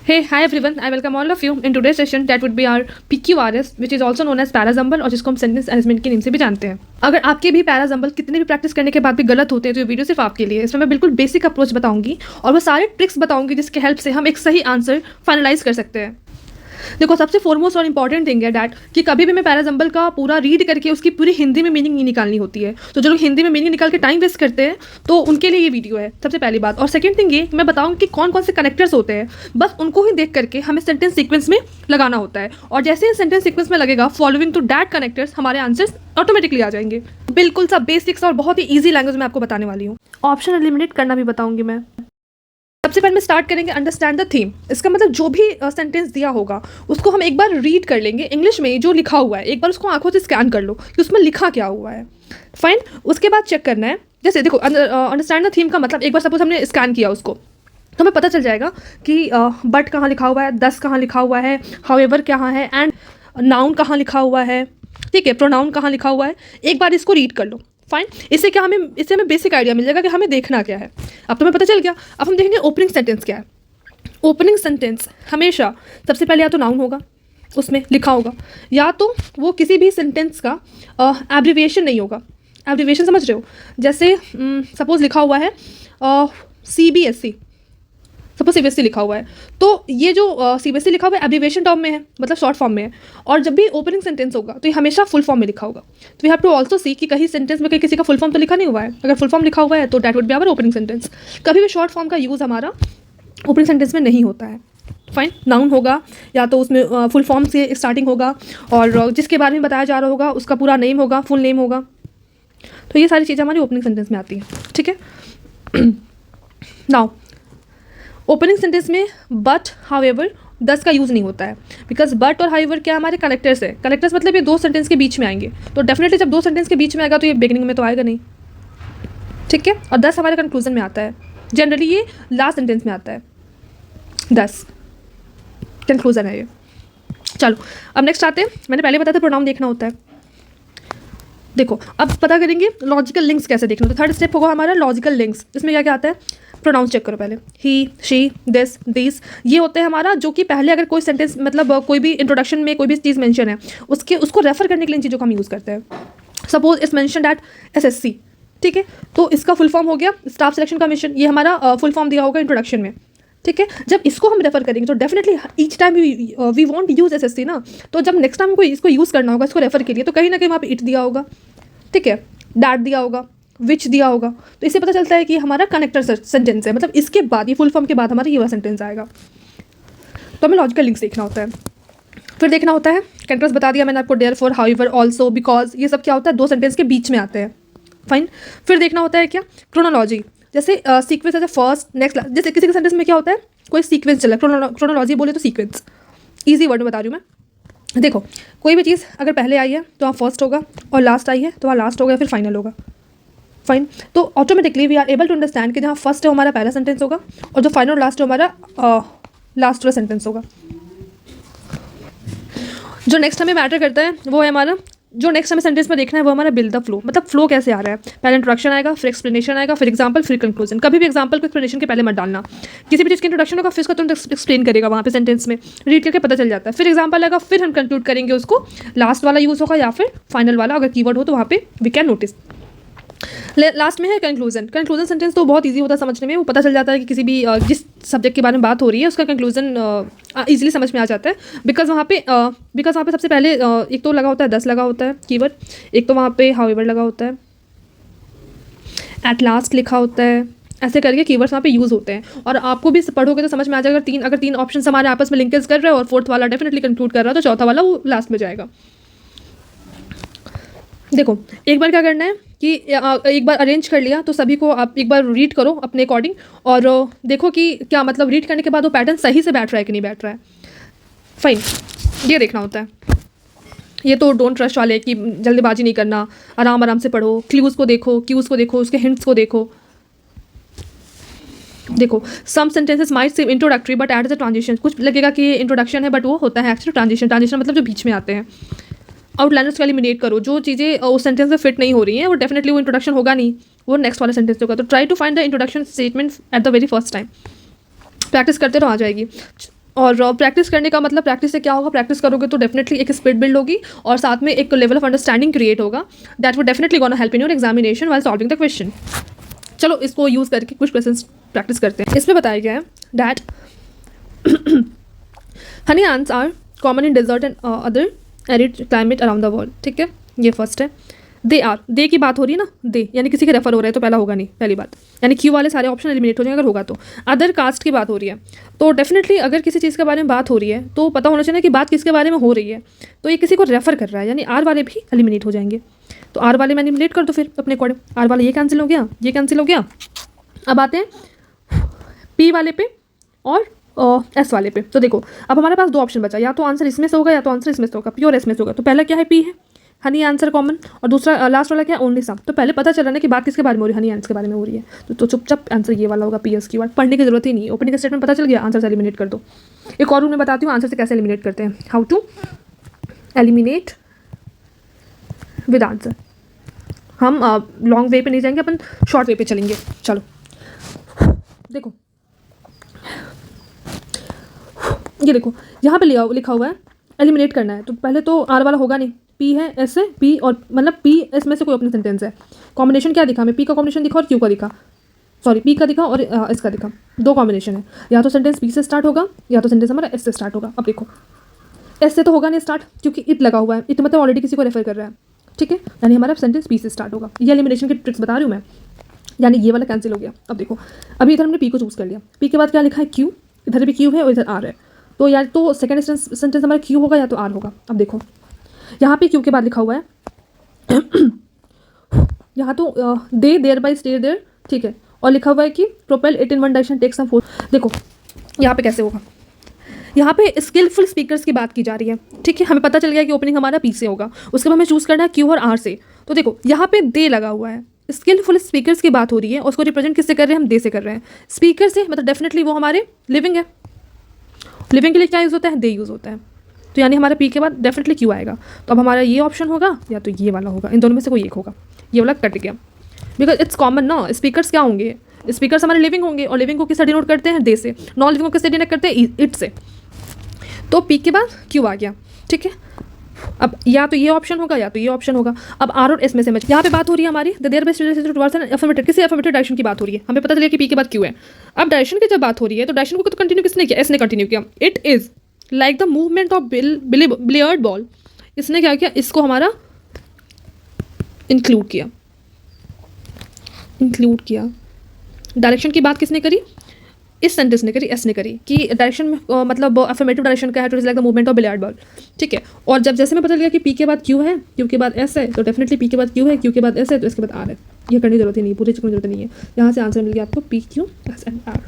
Hey, hi everyone. I welcome all of you in today's session that would be our PQRS, which is also known as parajumble और जिसको हम sentence arrangement के name से भी जानते हैं। अगर आपके भी पैराजंबल कितने भी प्रैक्टिस करने के बाद भी गलत होते हैं तो ये वीडियो सिर्फ आपके लिए। इसमें मैं बिल्कुल बेसिक अप्रोच बताऊंगी और वो सारे ट्रिक्स बताऊंगी जिसके हेल्प से हम एक सही आंसर फाइनलाइज कर सकते हैं। देखो, सबसे फॉरमोस्ट और इंपॉर्टेंट थिंग है डैट कि कभी भी मैं पैराजंबल का पूरा रीड करके उसकी पूरी हिंदी में मीनिंग नहीं निकालनी होती है। तो जो लोग हिंदी में मीनिंग निकाल के टाइम वेस्ट करते हैं तो उनके लिए ये वीडियो है, सबसे पहली बात। और सेकंड थिंग ये मैं बताऊंगी कि कौन कौन से कनेक्टर्स होते हैं, बस उनको ही देख करके हमें सेंटेंस सीक्वेंस में लगाना होता है। और जैसे ही सेंटेंस सीक्वेंस में लगेगा फॉलोइंग टू डैट कनेक्टर्स, हमारे आंसर्स ऑटोमेटिकली आ जाएंगे। बिल्कुल सब बेसिक्स और बहुत ही ईजी लैंग्वेज में आपको बताने वाली हूँ। ऑप्शन एलिमिनेट करना भी बताऊंगी मैं। सबसे पहले में स्टार्ट करेंगे अंडरस्टैंड द थीम। इसका मतलब जो भी सेंटेंस दिया होगा उसको हम एक बार रीड कर लेंगे इंग्लिश में जो लिखा हुआ है, एक बार उसको आंखों से स्कैन कर लो कि उसमें लिखा क्या हुआ है। फाइन, उसके बाद चेक करना है। जैसे देखो, अंडरस्टैंड द थीम का मतलब एक बार सपोज हमने स्कैन किया उसको तो हमें पता चल जाएगा कि बट कहाँ लिखा हुआ है, दस कहाँ लिखा हुआ है, हाउएवर कहाँ है, एंड नाउन कहाँ लिखा हुआ है, ठीक है, प्रोनाउन कहाँ लिखा हुआ है। एक बार इसको रीड कर लो। फाइन, इससे हमें बेसिक आइडिया मिल जाएगा कि हमें देखना क्या है। अब तुम्हें पता चल गया। अब हम देखेंगे ओपनिंग सेंटेंस क्या है। ओपनिंग सेंटेंस हमेशा सबसे पहले या तो नाउन होगा, उसमें लिखा होगा, या तो वो किसी भी सेंटेंस का एब्रिविएशन नहीं होगा। एब्रिविएशन समझ रहे हो? जैसे सपोज लिखा हुआ है CBSE, सपोज CBSE लिखा हुआ है, तो ये जो CBSE लिखा हुआ है एब्रिविएशन टर्म में है, मतलब शॉर्ट फॉर्म में है। और जब भी ओपनिंग सेंटेंस होगा तो ये हमेशा फुल फॉर्म में लिखा होगा। तो we have to also see कि कहीं सेंटेंस में कहीं किसी का फुल फॉर्म तो लिखा नहीं हुआ है। अगर फुल फॉर्म लिखा हुआ है तो that would be our opening sentence. कभी भी शॉर्ट फॉर्म का यूज़ हमारा ओपनिंग सेंटेंस में नहीं होता है। फाइन, नाउन होगा या तो उसमें फुल फॉर्म से स्टार्टिंग होगा और जिसके बारे में बताया जा रहा होगा उसका पूरा नेम होगा, फुल नेम होगा। तो ये सारी चीज़ें हमारी ओपनिंग सेंटेंस में आती हैं, ठीक है। नाउ ओपनिंग सेंटेंस में बट, हाउएवर, दस का यूज़ नहीं होता है, बिकॉज बट और हाउएवर क्या हमारे कनेक्टर्स है। कनेक्टर्स मतलब ये दो सेंटेंस के बीच में आएंगे, तो डेफिनेटली जब दो सेंटेंस के बीच में आएगा तो ये बिगिनिंग में तो आएगा नहीं, ठीक है। और दस हमारे कंक्लूजन में आता है, जनरली ये लास्ट सेंटेंस में आता है। 10 कंक्लूजन है ये। चलो अब नेक्स्ट आते हैं। मैंने पहले बताया था प्रोनाउन देखना होता है। देखो अब पता करेंगे लॉजिकल लिंक्स कैसे देखना। तो थर्ड स्टेप होगा हमारा लॉजिकल लिंक्स। इसमें क्या क्या आता है? प्रोनाउंस चेक करो पहले। ही, शी, दिस, दिस, ये होते हैं हमारा जो कि पहले अगर कोई सेंटेंस मतलब कोई भी इंट्रोडक्शन में कोई भी चीज़ मेंशन है उसको रेफर करने के लिए इन चीज़ों को हम यूज़ करते हैं। Suppose it's mention at SSC, ठीक है, तो इसका फुल फॉर्म हो गया स्टाफ सिलेक्शन कमीशन। ये हमारा फुल फॉर्म दिया होगा इंट्रोडक्शन में, ठीक है। जब इसको हम रेफर करेंगे तो definitely each time we want use SSC ना, तो जब नेक्स्ट टाइम कोई इसको यूज़ करना होगा इसको रेफर के लिए तो कहीं ना कहीं वहाँ पे इट दिया होगा, ठीक है, डैट दिया होगा, विच दिया होगा। तो इससे पता चलता है कि हमारा कनेक्टर सेंटेंस है, मतलब इसके बाद ये फुल फॉर्म के बाद हमारा ये वाला सेंटेंस आएगा। तो हमें लॉजिकल लिंक्स देखना होता है। फिर देखना होता है कनेक्टर्स बता दिया मैंने आपको, therefore, however, also, because, ये सब क्या होता है? दो सेंटेंस के बीच में आते हैं। फाइन, फिर देखना होता है क्या? क्रोनोलॉजी। जैसे सीक्वेंस है फर्स्ट नेक्स्ट लास्ट। जैसे किसी के सेंटेंस में क्या होता है? कोई सीक्वेंस चला, क्रोनोलॉजी बोले तो सीक्वेंस। ईजी वर्ड में बता रही हूँ मैं। देखो, कोई भी चीज़ अगर पहले आई है तो वहाँ फर्स्ट होगा, और लास्ट आई है तो वहाँ लास्ट होगा, फिर फाइनल होगा। फाइन, तो automatically we are able to understand कि जहाँ फर्स्ट है हमारा पहला सेंटेंस होगा और जो फाइनल और लास्ट है हमारा लास्ट वाला सेंटेंस होगा। जो नेक्स्ट हमें मैटर करता है वो है हमारा, जो नेक्स्ट हमें सेंटेंस में देखना है वो हमारा बिल्ड द फ्लो। मतलब फ्लो कैसे आ रहा है? पहले इंट्रोडक्शन आएगा, फिर एक्सप्लेनेशन आएगा, फिर एग्जांपल, फिर कंक्लूजन। कभी भी एग्जांपल को एक्सप्लेनेशन के पहले मत डालना। किसी भी चीज़ की इंट्रोडक्शन होगा फिर उसका तुरंत एक्सप्लेन करेगा वहाँ पे सेंटेंस में, रीड करके पता चल जाता है। फिर एग्जांपल आएगा, फिर हम कंक्लूड करेंगे उसको, लास्ट वाला यूज़ होगा या फिर फाइनल वाला, अगर कीवर्ड हो तो वहाँ पे वी कैन नोटिस। लास्ट में है कंक्लूजन। कंक्लूजन सेंटेंस तो बहुत इजी होता है समझने में। वो पता चल जाता है कि किसी भी जिस सब्जेक्ट के बारे में बात हो रही है उसका कंक्लूजन इजीली समझ में आ जाता है। बिकॉज वहाँ पे सबसे पहले एक तो लगा होता है 10 लगा होता है कीवर्ड, एक तो वहाँ पे हाउएवर लगा होता है, एट लास्ट लिखा होता है, ऐसे करके कीवर्ड्स वहाँ पे यूज़ होते हैं। और आपको भी पढ़ोगे तो समझ में आ जाएगा अगर तीन ऑप्शन हमारे आपस में लिंकेज कर रहे हैं और फोर्थ वाला डेफिनेटली कंक्लूड कर रहा है तो चौथा वाला वो लास्ट में जाएगा। देखो, एक बार क्या करना है कि एक बार अरेंज कर लिया तो सभी को आप एक बार रीड करो अपने अकॉर्डिंग और देखो कि क्या मतलब रीड करने के बाद वो पैटर्न सही से बैठ रहा है कि नहीं बैठ रहा है। फाइन, ये देखना होता है। ये तो डोंट ट्रस्ट वाले कि जल्दबाजी नहीं करना, आराम आराम से पढ़ो, क्यूज़ को देखो, उसके हिंट्स को देखो। देखो, some sentences might same introductory but at the transition. कुछ लगेगा कि ये इंट्रोडक्शन है बट वो होता है एक्चुअली ट्रांजिशन। ट्रांजिशन मतलब जो बीच में आते हैं। आउटलाइनर्स को एलिमिनेट करो। जो चीज़ें उस सेंटेंस में फिट नहीं हो रही हैं वो डेफिनेटली वो इंट्रोडक्शन होगा नहीं, वो नेक्स्ट वाला सेंटेंस होगा। तो try to find the introduction statement at the very first time. Practice करते रहो, आ जाएगी। और प्रैक्टिस करने का मतलब, प्रैक्टिस से क्या होगा, प्रैक्टिस करोगे तो डेफिनेटली एक स्पीड बिल्ड होगी और साथ में एक लेवल ऑफ अंडरस्टैंडिंग क्रिएट होगा that would definitely gonna help in your examination while solving the question. चलो इसको यूज़ करके कुछ क्वेश्चन प्रैक्टिस करते हैं। इसमें बताया गया है that honey ants are common in desert and other arid climate around the world. ठीक है, ये फर्स्ट है। दे की बात हो रही है ना, दे यानी किसी के रेफर हो रहा है तो पहला होगा नहीं, पहली बात, यानी क्यू वाले सारे ऑप्शन एलिमिनेट हो जाएंगे अगर होगा तो। अदर कास्ट की बात हो रही है तो डेफिनेटली अगर किसी चीज़ के बारे में बात हो रही है तो पता होना चाहिए कि बात किसके बारे में हो रही है, तो ये किसी को रेफर कर रहा है, यानी आर वाले भी एलिमिनेट हो जाएंगे। तो आर वाले में एलिमिनेट कर दो फिर अपने अकॉर्डिंग, आर वाले ये कैंसिल हो गया, ये कैंसिल हो गया। अब आते हैं पी वाले पे और एस वाले पे। तो देखो अब हमारे पास दो ऑप्शन बचा, या तो आंसर इसमें से होगा या तो आंसर इसमें से होगा, पी और एस में से होगा। तो पहला क्या है, पी है, हनी आंसर कॉमन, और दूसरा लास्ट वाला क्या है, ओनली सम। तो पहले पता चल रहा है कि बात किसके बारे में हो रही है, हनी आंसर के बारे में हो रही है, तो चुपचाप आंसर ये वाला होगा, पी एस की बात पढ़ने की जरूरत ही नहीं है, ओपनिंग स्टेटमेंट पता चल गया, आंसर से एलिमिनेट कर दो। एक और रूल मैं बताती हूँ आंसर से कैसे एलिमिनेट करते हैं, how to eliminate with answer. हम लॉन्ग वे पे नहीं जाएंगे, अपन शॉर्ट वे पे चलेंगे। चलो देखो, ये देखो यहाँ पे लिखा हुआ है एलिमिनेट करना है, तो पहले तो आर वाला होगा नहीं, पी है, एस है, पी और मतलब पी एस में से कोई अपनी सेंटेंस है। कॉम्बिनेशन क्या दिखा हमें, पी का कॉम्बिनेशन दिखा और क्यू का दिखा, सॉरी पी का दिखा और एस का दिखा, दो कॉम्बिनेशन है, या तो सेंटेंस पी से स्टार्ट होगा या तो सेंटेंस हमारा एस से स्टार्ट होगा। अब देखो एस से तो होगा नहीं स्टार्ट, क्योंकि इट लगा हुआ है, इट मतलब ऑलरेडी किसी को रेफर कर रहा है, ठीक है, यानी हमारा सेंटेंस पी से स्टार्ट होगा। ये एलिमिनेशन की ट्रिक्स बता रही हूँ मैं, यानी ये वाला कैंसिल हो गया। अब देखो अभी इधर हमने पी को चूज़ कर लिया, पी के बाद क्या लिखा है, क्यू, इधर भी क्यू है और इधर आर है, तो या तो सेकंड सेंटेंस हमारा क्यू होगा या तो आर होगा। अब देखो यहाँ पे क्यू के बाद लिखा हुआ है यहाँ तो they thereby stay there, ठीक है, और लिखा हुआ है कि propel it in one direction take some force. देखो यहाँ पे कैसे होगा, यहाँ पे स्किलफुल स्पीकर्स की बात की जा रही है, ठीक है, हमें पता चल गया कि ओपनिंग हमारा पी से होगा, उसके बाद हमें चूज़ करना है क्यू और आर से। तो देखो यहाँ पे दे लगा हुआ है, स्किलफुल स्पीकर्स की बात हो रही है, उसको रिप्रेजेंट किससे कर रहे हैं, हम दे से कर रहे हैं। स्पीकर से मतलब डेफिनेटली वो हमारे लिविंग है, लिविंग के लिए क्या यूज़ होता है, दे यूज़ होता है, तो यानी हमारा पी के बाद डेफिनेटली क्यू आएगा। तो अब हमारा ये ऑप्शन होगा या तो ये वाला होगा, इन दोनों में से कोई एक होगा, ये वाला कट गया, बिकॉज इट्स कॉमन ना। स्पीकर्स क्या होंगे, स्पीकर्स हमारे लिविंग होंगे, और लिविंग को किससे डिनोट करते हैं, दे से, नॉन लिविंग को किससे डिनोट करते हैं, इट से। तो पी के बाद क्यू आ गया, ठीक है। अब या तो ये ऑप्शन होगा या तो ये ऑप्शन होगा। अब आर और एस में से यहाँ पे बात हो रही है हमारी देयर बेस्ट अफर्मेटिव, किसी अफर्मेटिव डायरेक्शन की बात हो रही है, हमें पता चलिए कि पी के बाद क्यू है। अब डायरेक्शन की जब बात हो रही है तो डायरेक्शन को तो कंटिन्यू किसने किया, एस ने कंटिन्यू किया। It is like the movement of billiard ball, इसने क्या किया, इसको हमारा इंक्लूड किया। डायरेक्शन की बात किसने करी, इस सेंटेंस ने करी, एस ने करी, कि डायरेक्शन में मतलब अफर्मेटिव डायरेक्शन का है, two is like the movement of billiard ball, ठीक है। और जब जैसे मैं पता लगा कि पी के बाद क्यू है, क्यू के बाद एस है, तो डेफिनेटली पी के बाद क्यू है, क्यू के बाद एस है, तो इसके बाद आर है। ये करने की जरूरत ही नहीं, पूरी चीज़ की जरूरत नहीं है, यहाँ से आंसर मिल गया आपको P Q S and R,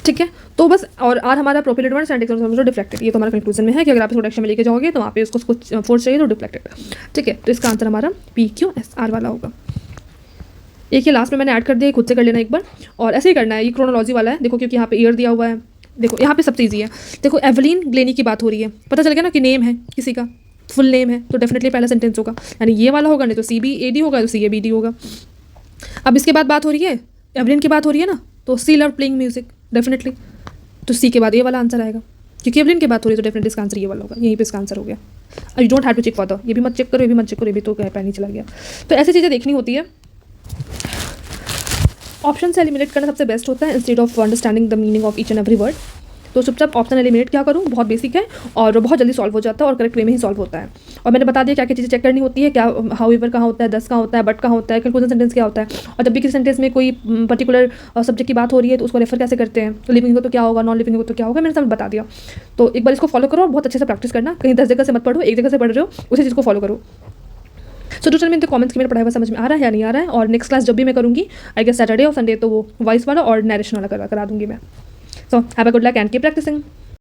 ठीक है। तो बस, और आर हमारा प्रोपेलेटेड वन एंड डिफ्लेक्टेड, ये तो हमारा कंक्लूजन में है कि अगर आप इसको डायरेक्शन में लेके जाओगे तो वहाँ पे उसको फोर्स चाहिए तो डिफ्लेक्टेड, ठीक है। तो इसका आंसर हमारा पी क्यू एस आर वाला होगा। एक ये लास्ट में मैंने ऐड कर दिया, खुद से कर लेना एक बार, और ऐसे ही करना है। ये क्रोनोलॉजी वाला है, देखो क्योंकि यहाँ पे ईयर दिया हुआ है, देखो यहाँ पे सबसे ईजी है। देखो एवलिन ग्लेनी की बात हो रही है, पता चल गया ना कि नेम है किसी का, फुल नेम है, तो डेफिनेटली पहला सेंटेंस होगा, यानी ये वाला होगा, नहीं तो CBAD होगा, तो CABD होगा। अब इसके बाद बात हो रही है, एवलिन की बात हो रही है ना, तो सी लव प्लेइंग म्यूजिक, डेफिनेटली तो सी के बाद ये वाला आंसर आएगा, क्योंकि एवलिन की बात हो रही है, तो डेफिनेटली इसका आंसर ये वाला होगा, यहीं पे इसका आंसर हो गया। You don't have to check for ये भी मत चेक करो, ये भी मत चेक करो, ये भी तो पैर नहीं चला गया। तो ऐसी चीज़ें देखनी होती है। ऑप्शन से एलिमिनेट करना सबसे बेस्ट होता है instead of understanding the meaning of each and every word. तो चुपचाप ऑप्शन एलिमिनेट क्या करूँ, बहुत बेसिक है और बहुत जल्दी सॉल्व हो जाता है और करेक्ट वे में ही सॉल्व होता है। और मैंने बता दिया क्या क्या चीज़ें चेक करनी होती है, क्या हाउएवर कहाँ होता है, दस कहाँ होता है, बट कहाँ होता है, कंक्लूजन सेंटेंस क्या होता है, और जब भी किसी सेंटेंस में कोई पर्टिकुलर सब्जेक्ट की बात हो रही है तो उसको रेफर कैसे करते हैं, तो लिविंग हो तो क्या होगा, नॉन लिविंग हो तो क्या होगा, मैंने सब बता दिया। तो एक बार इसको फॉलो करो और बहुत अच्छे से प्रैक्टिस करना, कहीं 10 जगह से मत पढ़ो, एक जगह से पढ़ रहे हो उसी चीज़ को फॉलो करो। सो टोटल में कमेंट्स की मेरा पढ़ाई हुआ समझ में आ रहा है या नहीं आ रहा है, और नेक्स्ट क्लास जब भी मैं करूँगी आई गेस सैटरडे और संडे, तो वो वॉइस वाला और नरेशन वाला करा दूँगी मैं। So have a good luck and keep practising.